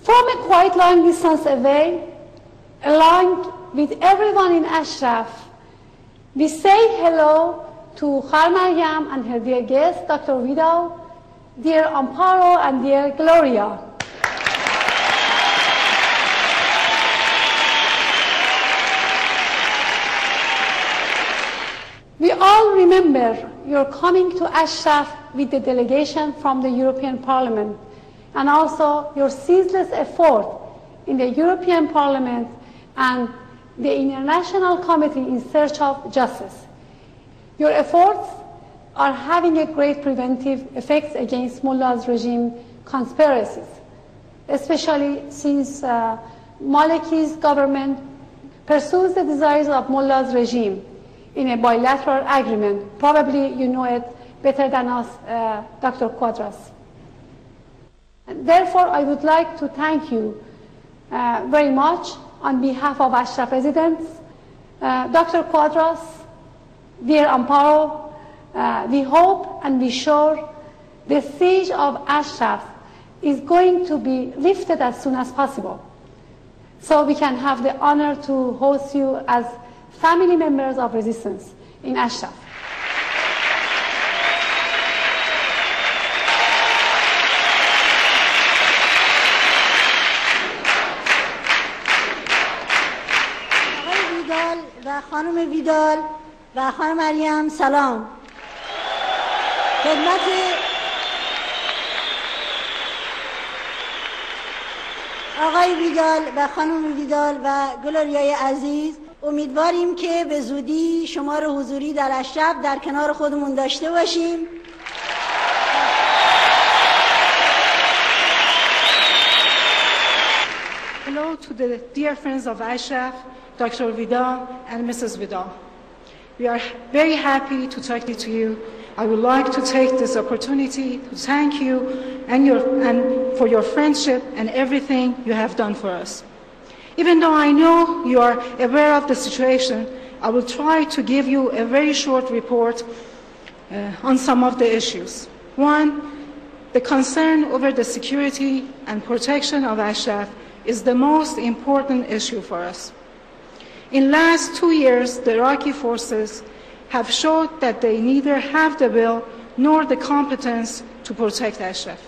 From a quite long distance away, along with everyone in Ashraf, we say hello to Khar and her dear guest, Dr. Wيدال, dear Amparo and dear Gloria. We all remember your coming to Ashraf with the delegation from the European Parliament, and also your ceaseless effort in the European Parliament and the International Committee in Search of Justice. Your efforts are having a great preventive effect against Mullah's regime conspiracies, especially since Maliki's government pursues the desires of Mullah's regime in a bilateral agreement. Probably you know it better than us, Dr. Quadras. And therefore, I would like to thank you very much on behalf of Ashraf residents. Dr. Quadras, dear Amparo, we hope and we sure the siege of Ashraf is going to be lifted as soon as possible, so we can have the honor to host you as family members of resistance in Ashraf. آقای ويدال و خانم ويدال و خانم مریم سلام. خدمت آقای ويدال و خانم ويدال و گلوریای عزیز، امیدواریم که به زودی شما رو حضوری در اشرف در کنار خودمون داشته باشیم. Hello to the dear friends of Ashraf, Dr. Wيدال and Mrs. Wيدال. We are very happy to talk to you. I would like to take this opportunity to thank you and for your friendship and everything you have done for us. Even though I know you are aware of the situation, I will try to give you a very short report on some of the issues. One, the concern over the security and protection of Ashraf is the most important issue for us. In the last 2 years, the Iraqi forces have showed that they neither have the will nor the competence to protect Ashraf.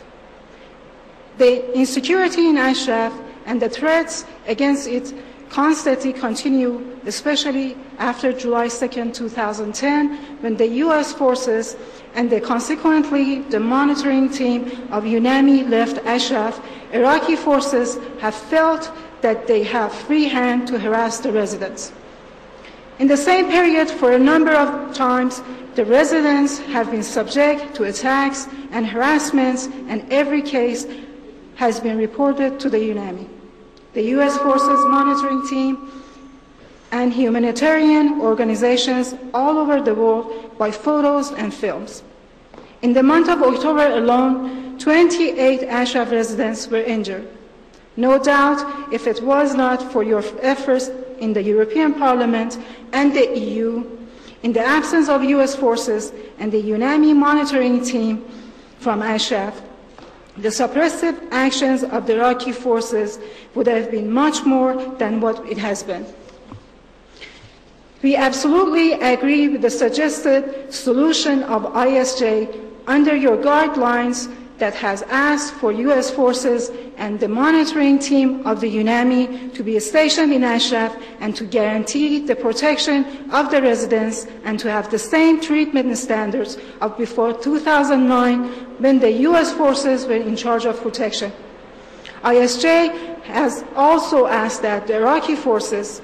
The insecurity in Ashraf and the threats against it constantly continue, especially after July 2nd, 2010, when the U.S. forces and consequently the monitoring team of UNAMI left Ashraf. Iraqi forces have felt that they have free hand to harass the residents. In the same period, for a number of times, the residents have been subject to attacks and harassments, and every case has been reported to the UNAMI, the U.S. Forces Monitoring Team, and humanitarian organizations all over the world by photos and films. In the month of October alone, 28 Ashraf residents were injured. No doubt, if it was not for your efforts in the European Parliament and the EU, in the absence of U.S. forces and the UNAMI monitoring team from Ashraf, the suppressive actions of the Iraqi forces would have been much more than what it has been. We absolutely agree with the suggested solution of ISJ under your guidelines that has asked for U.S. forces and the monitoring team of the UNAMI to be stationed in Ashraf and to guarantee the protection of the residents and to have the same treatment standards of before 2009 when the U.S. forces were in charge of protection. ISJ has also asked that the Iraqi forces,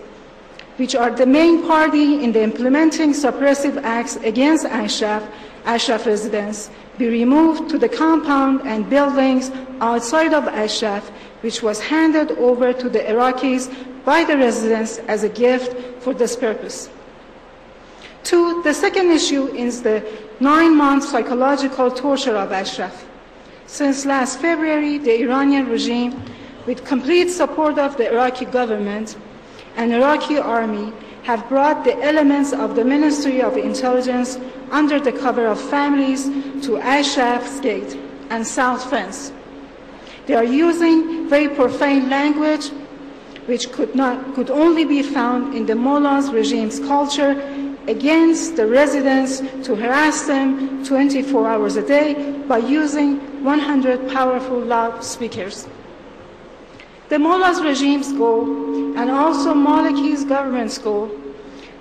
which are the main party in the implementing suppressive acts against Ashraf residents, be removed to the compound and buildings outside of Ashraf, which was handed over to the Iraqis by the residents as a gift for this purpose. Two, the second issue is the 9-month psychological torture of Ashraf. Since last February, the Iranian regime, with complete support of the Iraqi government and Iraqi army, have brought the elements of the Ministry of Intelligence under the cover of families to Ashraf's gate and south fence. They are using very profane language, which could only be found in the mullah's regime's culture, against the residents to harass them 24 hours a day by using 100 powerful loudspeakers. The mullah's regime's goal, and also Maliki's government's goal,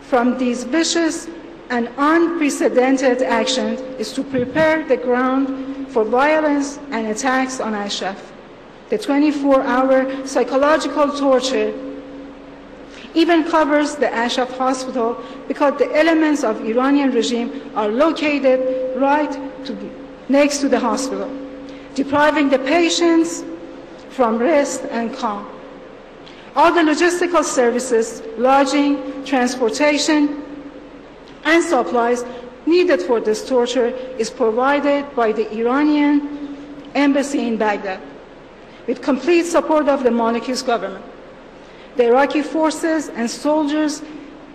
from these vicious and unprecedented actions is to prepare the ground for violence and attacks on Ashraf. The 24-hour psychological torture even covers the Ashraf hospital because the elements of Iranian regime are located next to the hospital, depriving the patients from rest and calm. All the logistical services, lodging, transportation, and supplies needed for this torture is provided by the Iranian embassy in Baghdad, with complete support of the Malikist government. The Iraqi forces and soldiers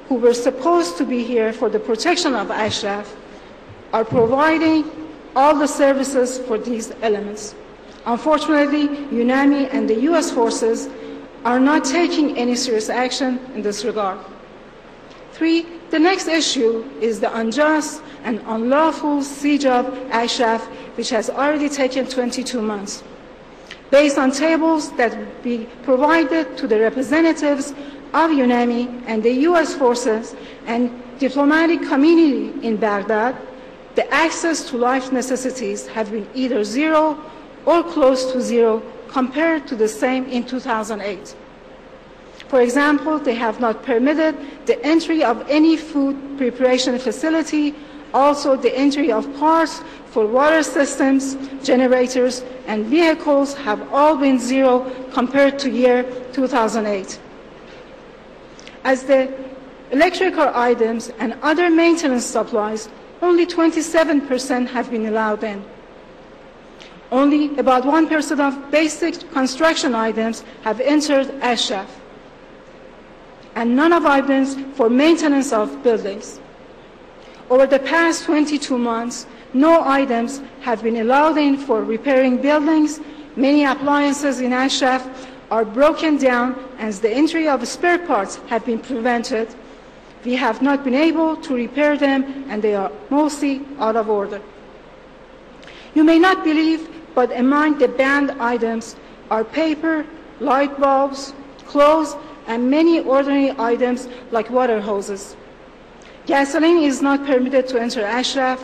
who were supposed to be here for the protection of Ashraf are providing all the services for these elements. Unfortunately, UNAMI and the US forces are not taking any serious action in this regard. 3, the next issue is the unjust and unlawful siege of Ashraf, which has already taken 22 months. Based on tables that will be provided to the representatives of UNAMI and the US forces and diplomatic community in Baghdad, the access to life necessities have been either zero or close to zero compared to the same in 2008. For example, they have not permitted the entry of any food preparation facility, also the entry of parts for water systems, generators, and vehicles have all been zero compared to year 2008. As the electrical items and other maintenance supplies, only 27% have been allowed in. Only about 1% of basic construction items have entered Ashraf, and none of items for maintenance of buildings. Over the past 22 months, no items have been allowed in for repairing buildings. Many appliances in Ashraf are broken down as the entry of spare parts have been prevented. We have not been able to repair them and they are mostly out of order. You may not believe, but among the banned items are paper, light bulbs, clothes, and many ordinary items like water hoses. Gasoline is not permitted to enter Ashraf,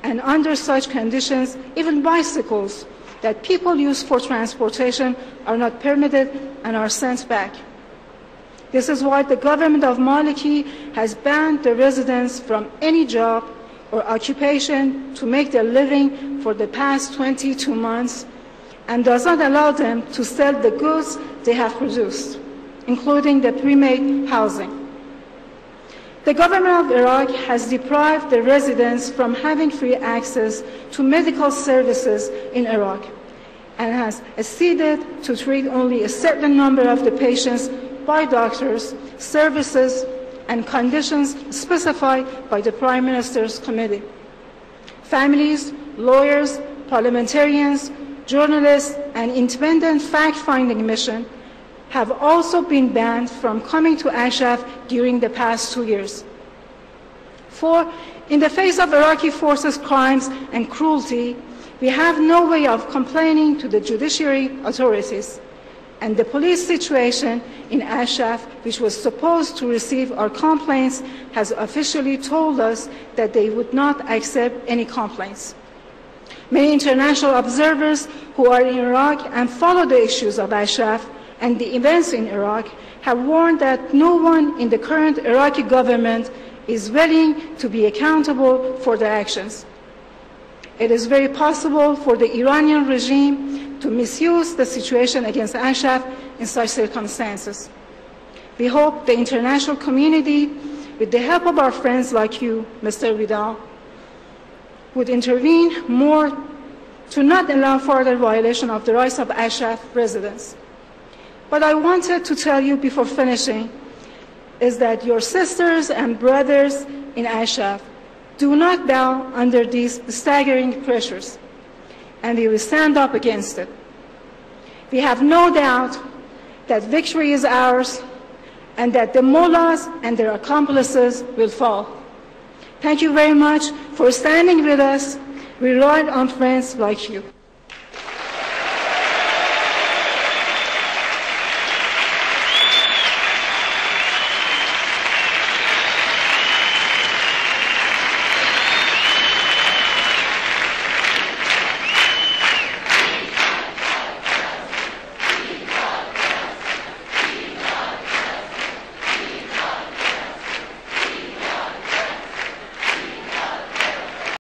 and under such conditions, even bicycles that people use for transportation are not permitted and are sent back. This is why the government of Maliki has banned the residents from any job or occupation to make their living for the past 22 months and does not allow them to sell the goods they have produced, including the pre-made housing. The government of Iraq has deprived the residents from having free access to medical services in Iraq and has acceded to treat only a certain number of the patients by doctors, services, and conditions specified by the Prime Minister's Committee. Families, lawyers, parliamentarians, journalists, and independent fact-finding mission have also been banned from coming to Ashraf during the past 2 years. 4, in the face of Iraqi forces' crimes and cruelty, we have no way of complaining to the judiciary authorities. And the police situation in Ashraf, which was supposed to receive our complaints, has officially told us that they would not accept any complaints. Many international observers who are in Iraq and follow the issues of Ashraf and the events in Iraq have warned that no one in the current Iraqi government is willing to be accountable for their actions. It is very possible for the Iranian regime to misuse the situation against Ashraf in such circumstances. We hope the international community, with the help of our friends like you, Mr. Wيدال, would intervene more to not allow further violation of the rights of Ashraf residents. What I wanted to tell you before finishing is that your sisters and brothers in Ashraf do not bow under these staggering pressures, and we will stand up against it. We have no doubt that victory is ours and that the mullahs and their accomplices will fall. Thank you very much for standing with us. We rely on friends like you.